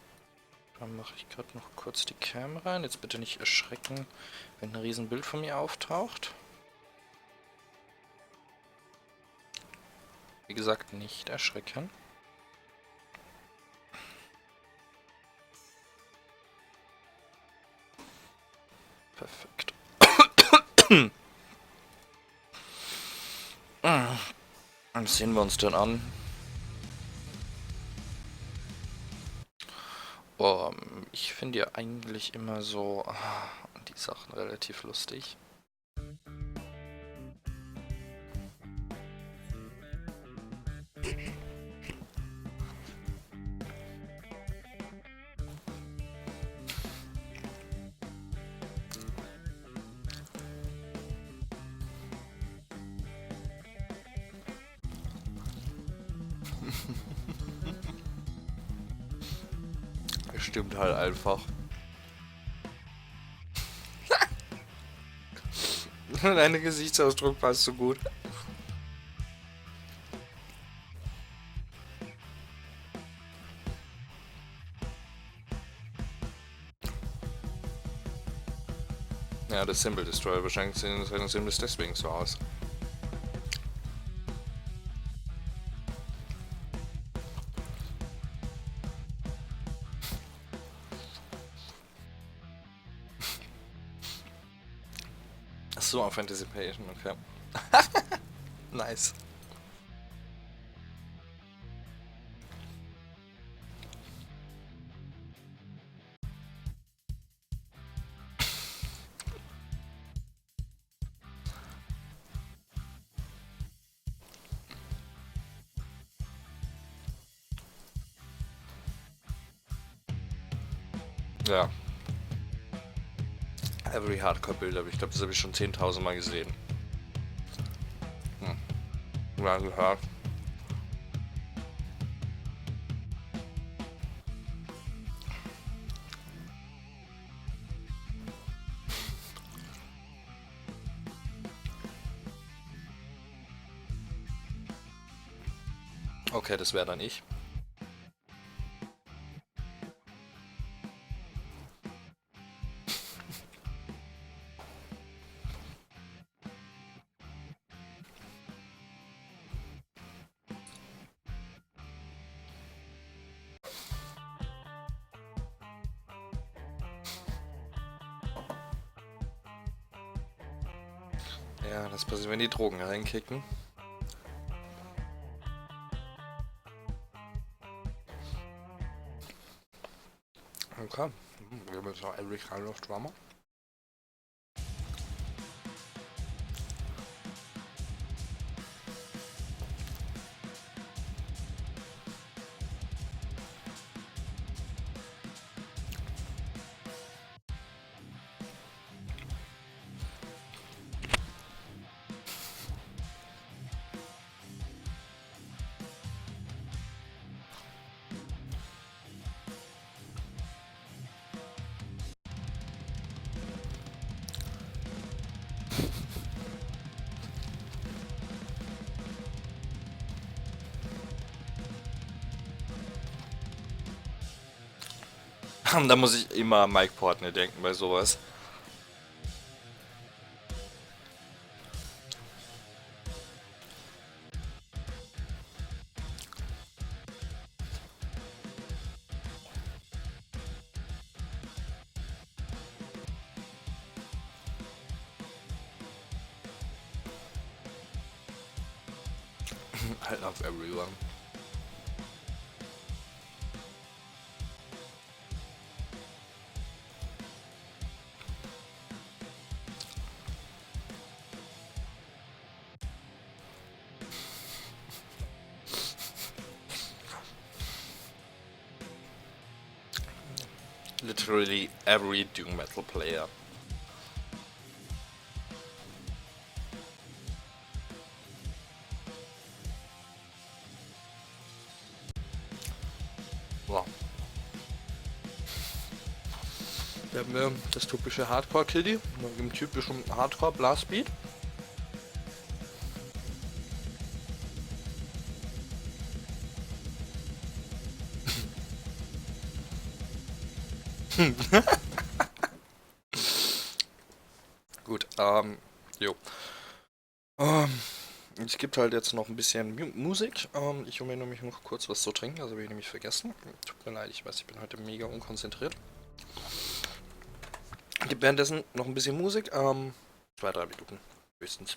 Dann mache ich gerade noch kurz die Cam rein. Jetzt bitte nicht erschrecken, wenn ein Riesenbild von mir auftaucht. Wie gesagt, nicht erschrecken. Perfekt. Dann sehen wir uns dann an. Ich finde ja eigentlich immer so die Sachen relativ lustig. Stimmt halt einfach. Dein Gesichtsausdruck passt so gut. Ja, das Symbol Destroyer, wahrscheinlich sehen seine Symbols deswegen so aus. Achso, auf Anticipation, okay. Nice. Ja. Every Hardcore-Bild, aber ich glaube, das habe ich schon 10.000 Mal gesehen. Ja, gehört. Okay, das wäre dann ich. Ja, das passiert, wenn die Drogen reinkicken. Okay, wir haben jetzt noch Every Kind of Drama. Da muss ich immer an Mike Portner denken bei sowas. I love everyone. Literally every doom metal player. So. Wir haben das typische Hardcore-Kitty mit dem typischen Hardcore-Blastbeat. Gut, jo. Es gibt halt jetzt noch ein bisschen Musik. Ich hole mir nämlich noch kurz was zu trinken, also habe ich nämlich vergessen. Tut mir leid, ich weiß, ich bin heute mega unkonzentriert. Gibt währenddessen noch ein bisschen Musik. 2-3 Minuten höchstens.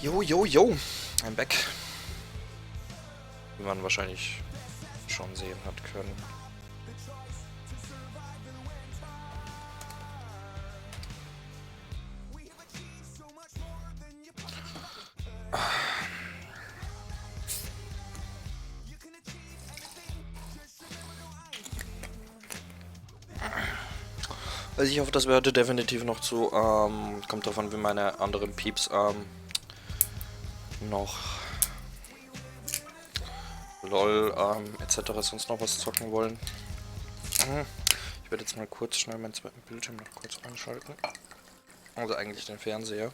Jo, jo, jo. I'm back. Wie man wahrscheinlich schon sehen hat können. Also ich hoffe, das gehört definitiv noch zu. Kommt davon, wie meine anderen Pieps noch LOL etc. sonst noch was zocken wollen. Ich werde jetzt mal kurz schnell meinen zweiten Bildschirm noch kurz anschalten. Also eigentlich den Fernseher.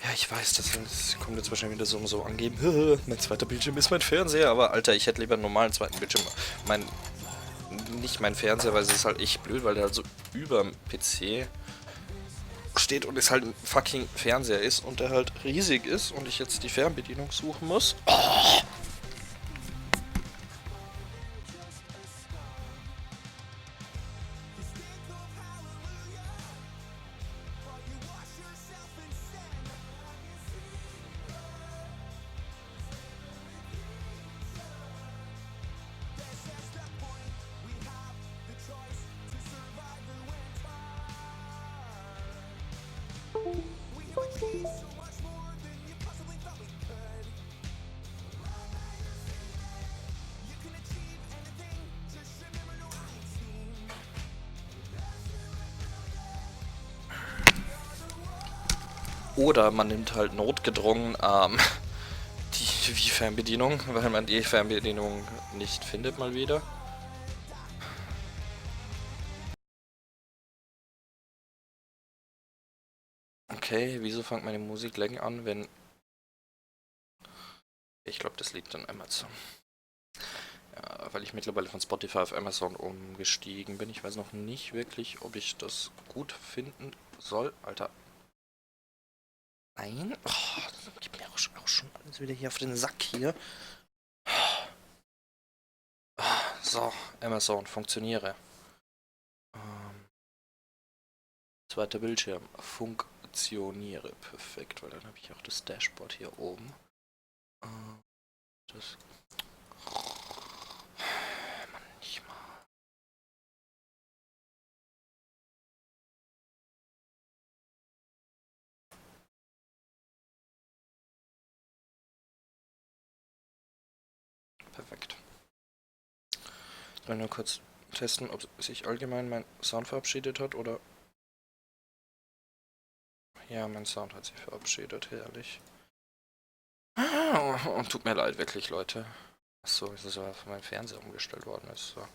Ja, ich weiß, das kommt jetzt wahrscheinlich wieder so angeben. Mein zweiter Bildschirm ist mein Fernseher. Aber Alter, ich hätte lieber einen normalen zweiten Bildschirm. Nicht mein Fernseher, weil es ist halt echt blöd, weil der halt so über dem PC steht und es halt ein fucking Fernseher ist und der halt riesig ist und ich jetzt die Fernbedienung suchen muss. Oh. Oder man nimmt halt notgedrungen die Fernbedienung, weil man die Fernbedienung nicht findet mal wieder. Okay, wieso fängt meine Musik lang an, wenn... Ich glaube, das liegt an Amazon. Ja, weil ich mittlerweile von Spotify auf Amazon umgestiegen bin. Ich weiß noch nicht wirklich, ob ich das gut finden soll. Alter. Nein. Oh, das gibt mir auch schon alles wieder hier auf den Sack hier. So, Amazon, funktioniere. Zweiter Bildschirm, funktioniere. Perfekt, weil dann habe ich auch das Dashboard hier oben. Das... Mann, nicht mal. Perfekt. Ich will nur kurz testen, ob sich allgemein mein Sound verabschiedet hat oder... Ja, mein Sound hat sich verabschiedet, herrlich. Und tut mir leid, wirklich, Leute. Achso, es ist aber von meinem Fernseher umgestellt worden ist. So.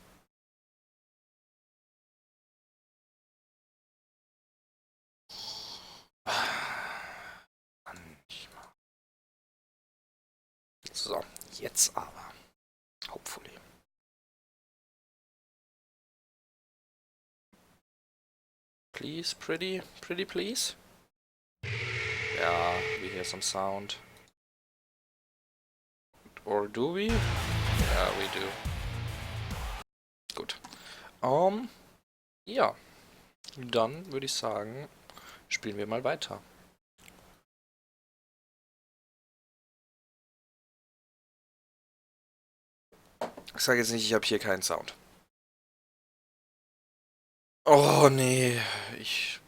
So, jetzt aber. Hopefully. Please, pretty please. Yeah, we hear some sound. Or do we? Yeah, we do. Gut. Ja. Dann würde ich sagen, spielen wir mal weiter. Ich sage jetzt nicht, ich habe hier keinen Sound. Oh nee, ich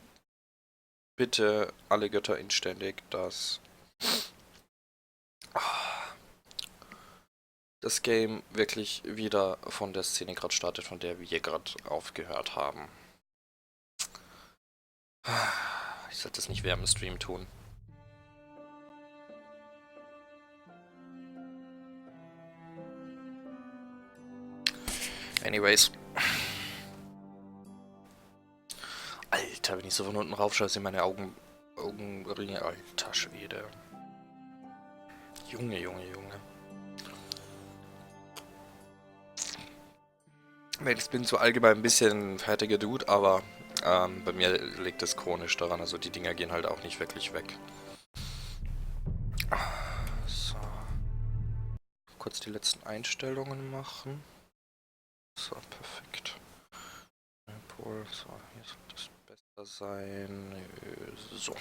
bitte alle Götter inständig, dass das Game wirklich wieder von der Szene gerade startet, von der wir gerade aufgehört haben. Ich sollte das nicht während dem Stream tun. Anyways. Alter, wenn ich so von unten raufschaue, sind meine Augenringe. Alter Schwede. Junge, Junge, Junge. Ich bin so allgemein ein bisschen fertiger Dude, aber bei mir liegt es chronisch daran. Also die Dinger gehen halt auch nicht wirklich weg. So. Kurz die letzten Einstellungen machen. So, perfekt. So, hier sollte es besser sein. So.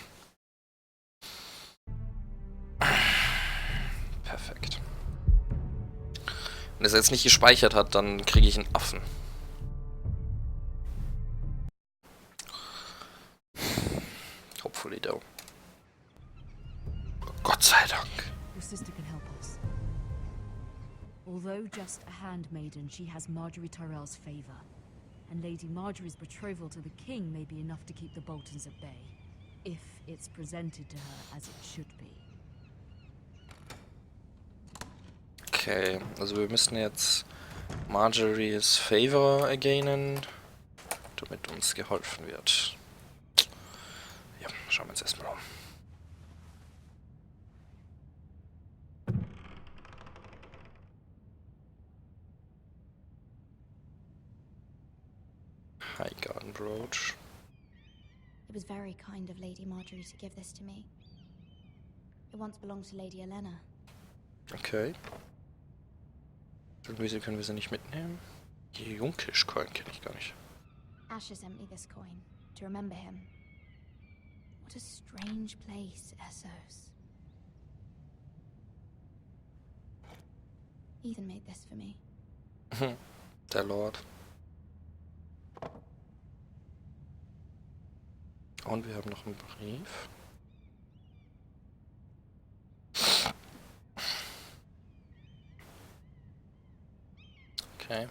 Perfekt. Wenn es jetzt nicht gespeichert hat, dann kriege ich einen Affen. Hopefully though. Gott sei Dank. Your sister can help us. Although just a handmaiden, she has Marjorie Tyrell's favor. And Lady Marjorie's betrothal to the king may be enough to keep the Boltons at bay. If it's presented to her as it should be. Okay, also wir müssen jetzt Marjorie's Favor ergainen, damit uns geholfen wird. Ja, schauen wir uns erstmal um. High Garden Brooch. It was very kind of Lady Marjorie to give this to me. It once belonged to Lady Elena. Okay. Irgendwie können wir sie nicht mitnehmen. Die Junkisch-Coin kenne ich gar nicht. Asher sent me this coin to remember him. What a strange place, Essos. Ethan made this for me. Der Lord. Und wir haben noch einen Brief. Okay.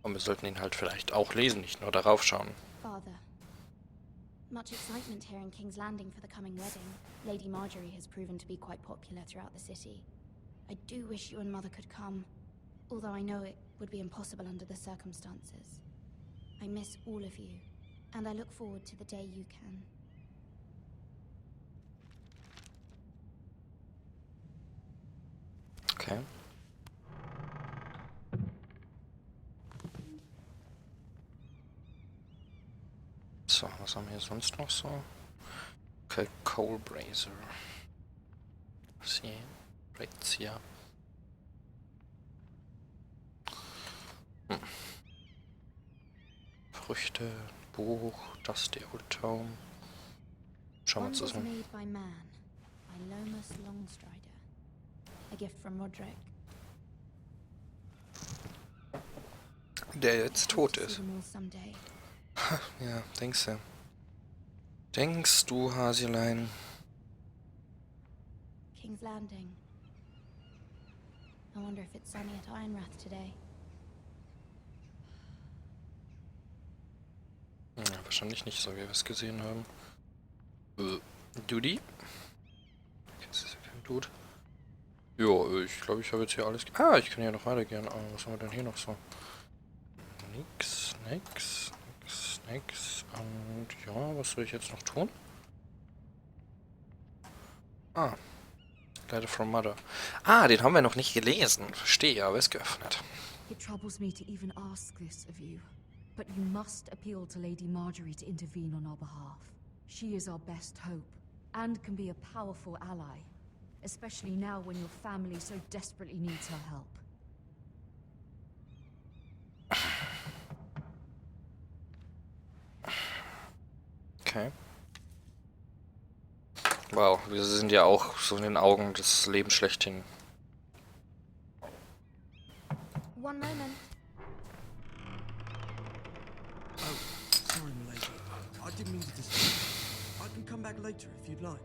Und wir sollten ihn halt vielleicht auch lesen, nicht nur darauf schauen. Father, much excitement here in King's Landing for the coming wedding. Lady Marjorie has proven to be quite popular throughout the city. I do wish you and Mother could come, although I know it would be impossible under the circumstances. I miss all of you, and I look forward to the day you can. Okay. So, was haben wir hier sonst noch so? Okay, Coal Brazier. Razzia. Früchte, Buch, Dusty Old Town. Schauen wir uns das One mal. was made by man, by Lomas Longstrider. A gift from Roderick. Der jetzt tot Hope to ist. see them all someday. Ja, denkst du. Denkst du, Hasilein? King's Landing. I wonder if it's sunny at Ironrath today. Ja, wahrscheinlich nicht, so wie wir es gesehen haben. Duty? Okay, das ist ja kein Dude. Jo, ich glaube, ich habe jetzt hier alles... Ah, ich kann hier noch weitergehen. Aber was haben wir denn hier noch so? Nix. Und ja, was soll ich jetzt noch tun? Ah. Letter from Mother. Ah, den haben wir noch nicht gelesen. Verstehe, aber ist geöffnet. It troubles me to even ask this of you, but you must appeal to Lady Marjorie to intervene on our behalf. She is our best hope, and can be a powerful ally, especially now when your family so desperately needs her help. Okay. Wow, wir sind ja auch so in den Augen des Lebens schlechthin. One moment. Oh, sorry, milady. I didn't mean to disturb you. I can come back later if you'd like.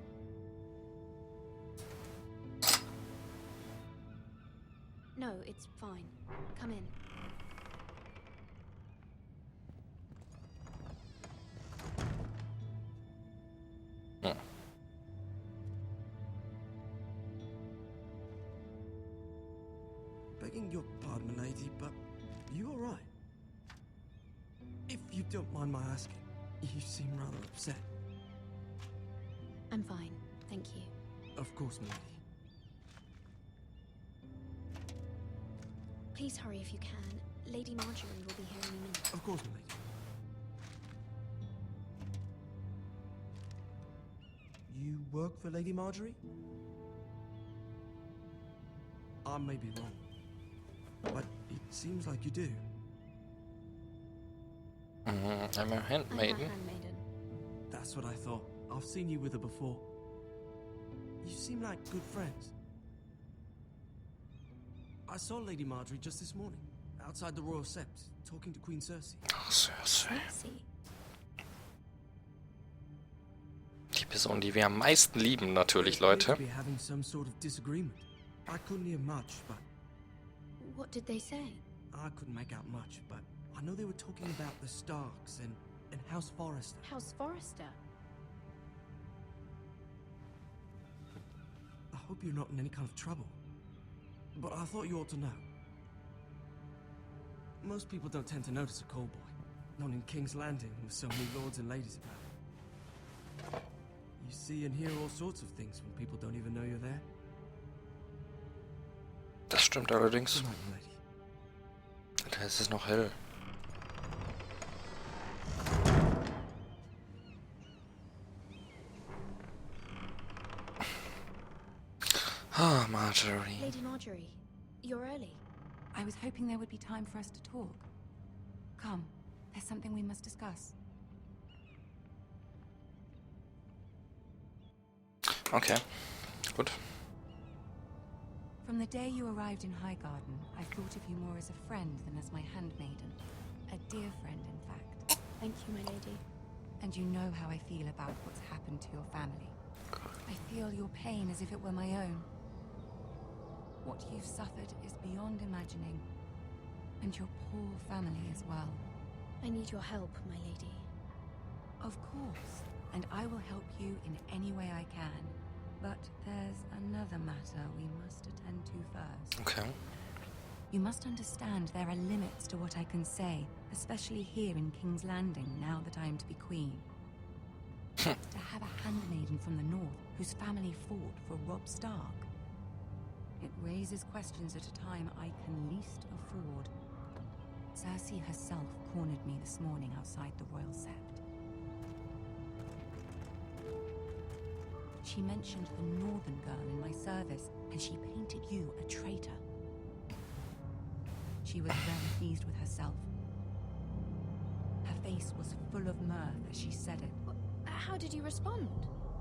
No, it's fine. Come in. Hm. Begging your pardon, milady, but you all right? If you don't mind my asking, you seem rather upset. I'm fine, thank you. Of course, milady. Please hurry if you can. Lady Marjorie will be here in a minute. Of course, milady. You work for Lady Marjorie? I may be wrong, but it seems like you do. I'm a I'm a handmaiden. handmaiden. That's what I thought. I've seen you with her before. You seem like good friends. I saw Lady Marjorie just this morning, outside the Royal Sept, talking to Queen Cersei. Ach, Cersei. Die Person, die wir am meisten lieben, natürlich, They appeared Leute. to be having some sort of disagreement. I couldn't hear much, but What did they say? I couldn't make out much, but I know they were talking about the Starks and House Forrester. House Forrester. I hope you're not in any kind of trouble. But I thought you ought to know. Most people don't tend to notice a call boy. Not in King's Landing with so many lords and ladies about. You see and hear all sorts of things when people don't even know you're there. Das stimmt allerdings. Good night, lady. Alter, es ist noch hell. Ah, Marjorie. Lady Marjorie, you're early. I was hoping there would be time for us to talk. Come, there's something we must discuss. Okay, gut. From the day you arrived in Highgarden, I've thought of you more as a friend than as my handmaiden. A dear friend, in fact. Thank you, my lady. And you know how I feel about what's happened to your family. I feel your pain as if it were my own. What you've suffered is beyond imagining. And your poor family as well. I need your help, my lady. Of course, and I will help you in any way I can. But there's another matter we must attend to first. Okay. You must understand there are limits to what I can say, especially here in King's Landing, now that I am to be queen. To have a handmaiden from the north whose family fought for Robb Stark. It raises questions at a time I can least afford. Cersei herself cornered me this morning outside the Royal Sept. She mentioned the northern girl in my service, and she painted you a traitor. She was very pleased with herself. Her face was full of mirth as she said it. How did you respond?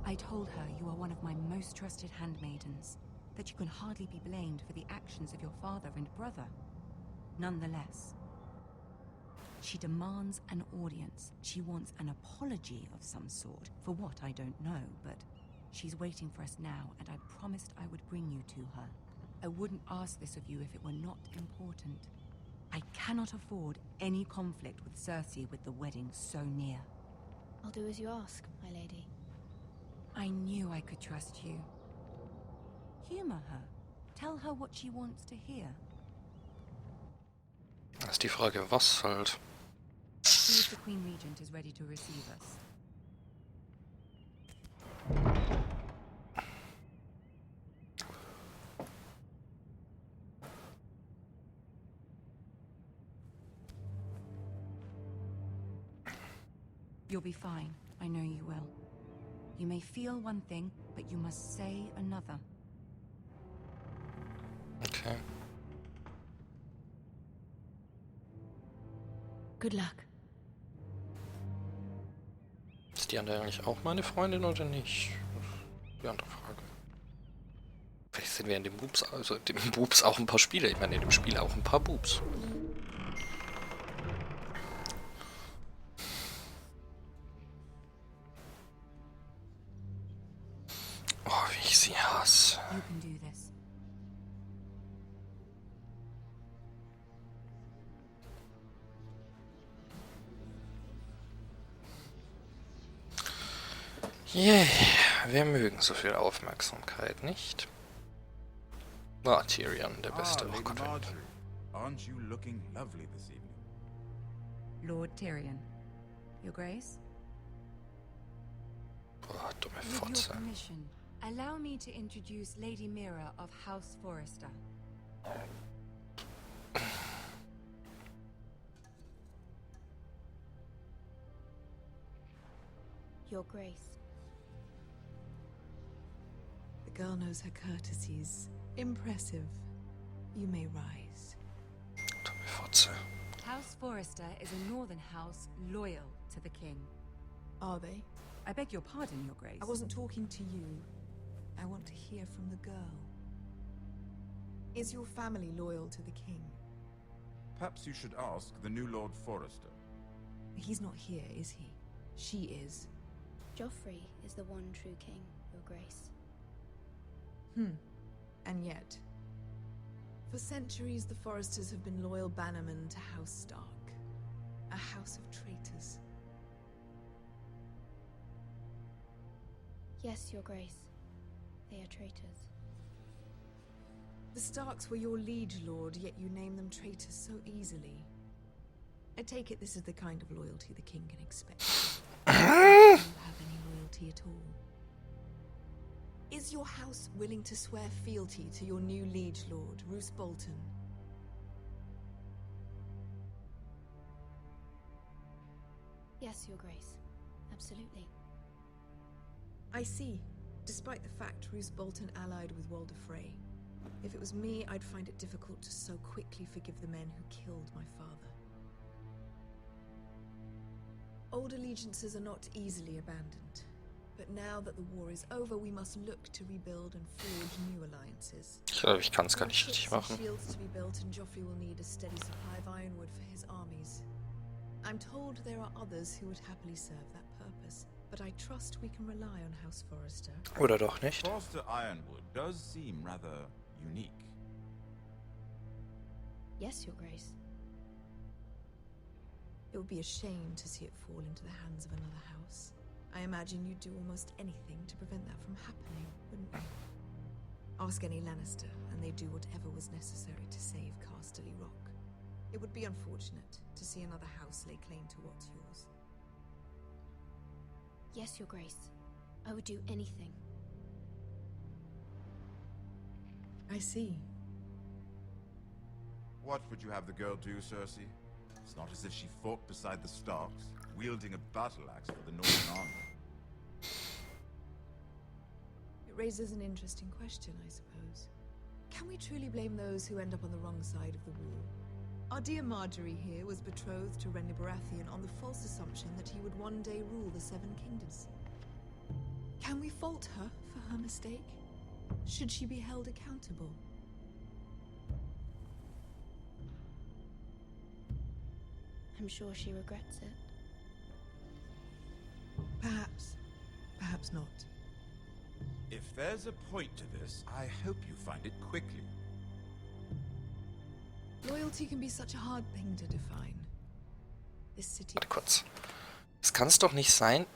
I told her you are one of my most trusted handmaidens, that you can hardly be blamed for the actions of your father and brother. Nonetheless, she demands an audience. She wants an apology of some sort, for what I don't know, but she's waiting for us now, and I promised I would bring you to her. I wouldn't ask this of you if it were not important. I cannot afford any conflict with Cersei with the wedding so near. I'll do as you ask, my lady. I knew I could trust you. Humor her. Tell her what she wants to hear. Das ist die Frage, was halt. See if the Queen Regent is ready to receive us. You'll be fine. I know you will. You may feel one thing, but you must say another. Okay. Good luck. Ist die andere eigentlich auch meine Freundin oder nicht? Die andere Frage. Vielleicht sind wir in dem Boobs, also dem Boobs auch ein paar Spiele. Ich meine, in dem Spiel auch ein paar Boobs. Oh, wie ich sie hasse. You can do this. Yay, wir mögen so viel Aufmerksamkeit, nicht? Ah, Tyrion, der Beste. Oh Lady Gott, Marjorie, aren't you looking lovely this evening? Lord Tyrion. Your Grace? boah, dumme With your Fotze. permission, allow me to introduce Lady Mira of House Forrester. Your Grace. The girl knows her courtesies. Impressive. You may rise. Dumme Fotze. House Forrester is a northern house loyal to the king. Are they? I beg your pardon, Your Grace. I wasn't talking to you. I want to hear from the girl. Is your family loyal to the king? Perhaps you should ask the new Lord Forrester. He's not here, is he? She is. Joffrey is the one true king, Your Grace. And yet, for centuries the Forresters have been loyal bannermen to House Stark. A house of traitors. Yes, Your Grace. They are traitors. The Starks were your liege lord, yet you name them traitors so easily. I take it this is the kind of loyalty the king can expect. Do you have any loyalty at all? Is your house willing to swear fealty to your new liege lord, Roose Bolton? Yes, Your Grace. Absolutely. I see. Despite the fact Roose Bolton allied with Walder Frey. If it was me, I'd find it difficult to so quickly forgive the men who killed my father. Old allegiances are not easily abandoned. But now that the war is over, we must look to rebuild and forge new alliances. Ich glaube, ich kann es gar nicht More richtig ships and machen. shields to be built, and Joffrey will need a steady supply of ironwood for his armies. I'm told there are others who would happily serve that purpose, but I trust we can rely on House Forrester. Oder doch nicht? Forrester Ironwood does seem rather unique. Yes, Your Grace. It would be a shame to see it fall into the hands of another house. I imagine you'd do almost anything to prevent that from happening, wouldn't you? Ask any Lannister, and they'd do whatever was necessary to save Casterly Rock. It would be unfortunate to see another house lay claim to what's yours. Yes, Your Grace. I would do anything. I see. What would you have the girl do, Cersei? It's not as if she fought beside the Starks, wielding a battle axe for the Northern army. It raises an interesting question, I suppose. Can we truly blame those who end up on the wrong side of the war? Our dear Marjorie here was betrothed to Renly Baratheon on the false assumption that he would one day rule the Seven Kingdoms. Can we fault her for her mistake? Should she be held accountable? I'm sure she regrets it. Perhaps. Perhaps not. If there's a point to this, I hope you find it quickly. Loyalty can be such a hard thing to define. This city... Warte kurz. Es kann es doch nicht sein,